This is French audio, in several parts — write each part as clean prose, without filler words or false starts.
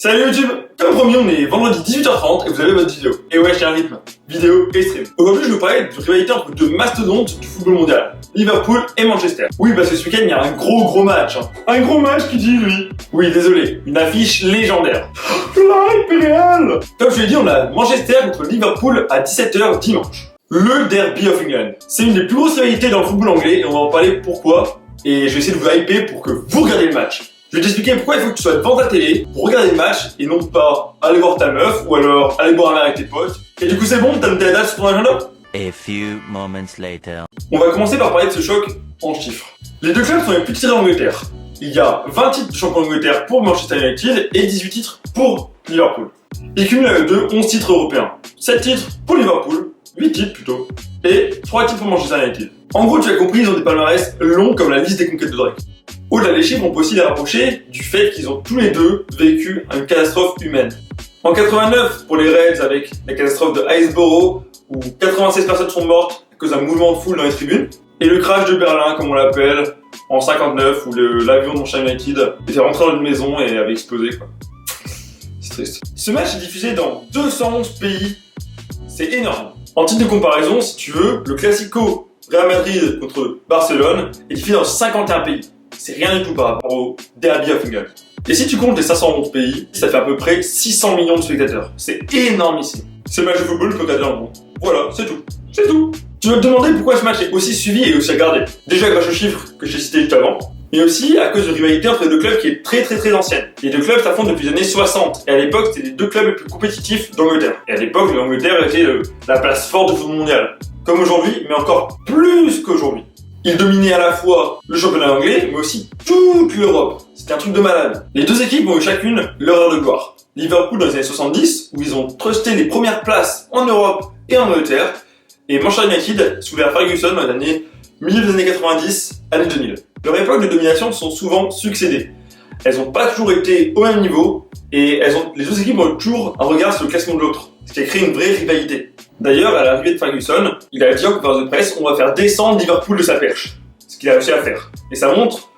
Salut YouTube. Comme promis, on est vendredi 18h30 et vous avez votre vidéo. Et ouais, j'ai un rythme. Vidéo et stream. Aujourd'hui, je vais vous parler de rivalité entre deux mastodontes du football mondial. Liverpool et Manchester. Oui, parce que ce week-end, il y a un gros match. Un gros match qui dit lui. Oui, désolé. Une affiche légendaire. La hype réelle. Comme je l'ai dit, on a Manchester contre Liverpool à 17h dimanche. Le Derby of England. C'est une des plus grosses rivalités dans le football anglais et on va en parler pourquoi. Et je vais essayer de vous hyper pour que vous regardiez le match. Je vais t'expliquer pourquoi il faut que tu sois devant ta télé pour regarder le match et non pas aller voir ta meuf ou alors aller boire un verre avec tes potes. Et du coup c'est bon, t'as noté la date sur ton agenda? A few moments later. On va commencer par parler de ce choc en chiffres. Les deux clubs sont les plus titrés d'Angleterre. Il y a 20 titres de champion d'Angleterre pour Manchester United et 18 titres pour Liverpool. Ils cumulent avec deux 11 titres européens. 7 titres pour Liverpool, 8 titres plutôt, et 3 titres pour Manchester United. En gros, tu as compris, ils ont des palmarès longs comme la liste des conquêtes de Drake. Au-delà des chiffres, on peut aussi les rapprocher du fait qu'ils ont tous les deux vécu une catastrophe humaine. En 89, pour les Reds, avec la catastrophe de Hillsborough, où 96 personnes sont mortes à cause d'un mouvement de foule dans les tribunes, et le crash de Berlin, comme on l'appelle, en 59, où l'avion de Manchester United était rentré dans une maison et avait explosé, quoi. C'est triste. Ce match est diffusé dans 211 pays. C'est énorme. En titre de comparaison, si tu veux, le Classico Real Madrid contre Barcelone est diffusé dans 51 pays. C'est rien du tout par rapport au Derby of England. Et si tu comptes les 511 pays, ça fait à peu près 600 millions de spectateurs. C'est énormissime. C'est le match de football que regarder dans le monde. Voilà, c'est tout. C'est tout. Tu vas te demander pourquoi ce match est aussi suivi et aussi regardé. Déjà grâce aux chiffres que j'ai cités juste avant, mais aussi à cause de rivalité entre les deux clubs qui est très ancienne. Les deux clubs s'affrontent depuis les années 60, et à l'époque c'était les deux clubs les plus compétitifs d'Angleterre. Et à l'époque, l'Angleterre était la place forte du football mondial. Comme aujourd'hui, mais encore plus qu'aujourd'hui. Ils dominaient à la fois le championnat anglais, mais aussi toute l'Europe. C'était un truc de malade. Les deux équipes ont eu chacune leur heure de gloire. Liverpool dans les années 70, où ils ont trusté les premières places en Europe et en Angleterre, et Manchester United sous l'ère Ferguson dans les années milieu des années 90, années 2000. Leurs époques de domination sont souvent succédées. Elles n'ont pas toujours été au même niveau, et les deux équipes ont toujours un regard sur le classement de l'autre, ce qui a créé une vraie rivalité. D'ailleurs, à l'arrivée de Ferguson, il a dit en conférence de presse, on va faire descendre Liverpool de sa perche. Ce qu'il a réussi à faire. Et ça montre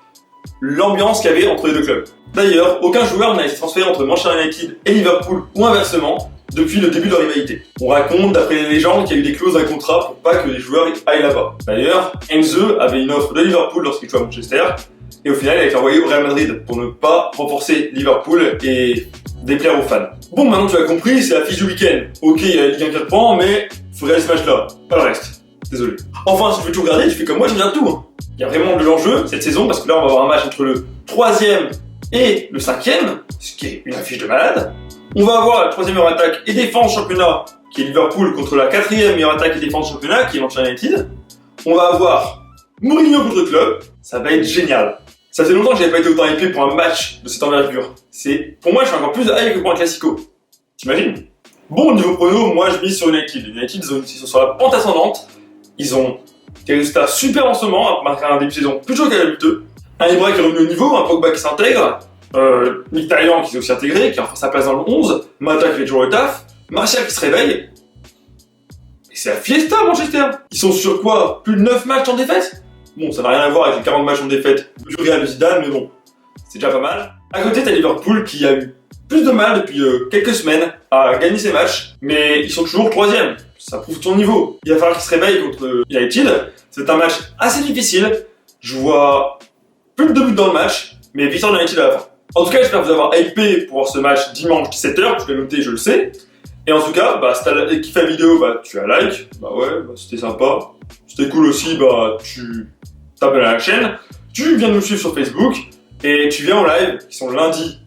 l'ambiance qu'il y avait entre les deux clubs. D'ailleurs, aucun joueur n'a été transféré entre Manchester United et Liverpool, ou inversement, depuis le début de la rivalité. On raconte, d'après les légendes, qu'il y a eu des clauses d'un contrat pour pas que les joueurs aillent là-bas. D'ailleurs, Enzo avait une offre de Liverpool lorsqu'il jouait à Manchester, et au final, il a été envoyé au Real Madrid pour ne pas renforcer Liverpool et déplaire aux fans. Bon, maintenant tu as compris, c'est la fiche du week-end. Ok, il y a la Ligue 1 qui reprend, mais faut regarder ce match-là, pas le reste. Désolé. Enfin, si tu veux tout regarder, tu fais comme moi, je regarde tout. Il y a vraiment de l'enjeu cette saison, parce que là, on va avoir un match entre le 3e et le 5e, ce qui est une affiche de malade. On va avoir la 3e meilleure attaque et défense championnat, qui est Liverpool, contre la 4e meilleure attaque et défense championnat, qui est Manchester United. On va avoir Mourinho contre le club, ça va être génial. Ça fait longtemps que j'avais pas été autant hypé pour un match de cette envergure. Pour moi, je suis encore plus hype que pour un classico. T'imagines? Bon, au niveau prono, moi je mise sur United. United, ils sont sur la pente ascendante. Ils ont des résultats super en ce moment, marqué un début de saison plus chaud qu'à l'habitude. Un Ibra qui est revenu au niveau, un Pogba qui s'intègre, Mkhitaryan qui s'est aussi intégré, qui a sa place dans le 11, Mata qui fait toujours le taf, Martial qui se réveille. Et c'est la fiesta, Manchester. Ils sont sur quoi? Plus de 9 matchs en défaite? Bon, ça n'a rien à voir avec les 40 matchs en défaite du Real de Zidane, mais bon, c'est déjà pas mal. À côté, t'as Liverpool qui a eu plus de mal depuis quelques semaines à gagner ses matchs, mais ils sont toujours 3e. Ça prouve ton niveau. Il va falloir qu'ils se réveillent contre United. C'est un match assez difficile. Je vois plus de 2 buts dans le match, mais victoire de United à la fin. En tout cas, j'espère vous avoir hypé pour voir ce match dimanche 17h. Je l'ai noté, je le sais. Et en tout cas, si t'as kiffé la vidéo, tu as like. C'était sympa. C'était cool aussi, tu t'abonnes à la chaîne. Tu viens de nous suivre sur Facebook. Et tu viens en live, qui sont le lundi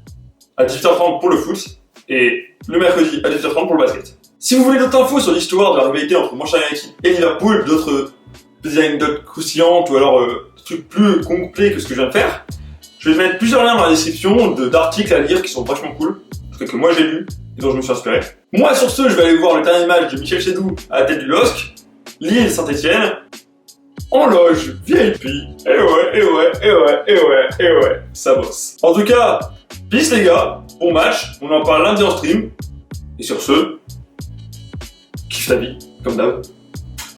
à 18h30 pour le foot. Et le mercredi à 18h30 pour le basket. Si vous voulez d'autres infos sur l'histoire de la rivalité entre Manchester United et Liverpool, d'autres petites anecdotes croustillantes ou alors des trucs plus complets que ce que je viens de faire, je vais mettre plusieurs liens dans la description d'articles à lire qui sont vachement cool, que moi j'ai lu et dont je me suis inspiré. Moi sur ce, je vais aller voir le dernier match de Michel Chédou à la tête du LOSC, Lille-Saint-Etienne, en loge VIP. Et ouais, ça bosse. En tout cas, peace les gars, bon match, on en parle lundi en stream. Et sur ce, kiffe ta vie, comme d'hab.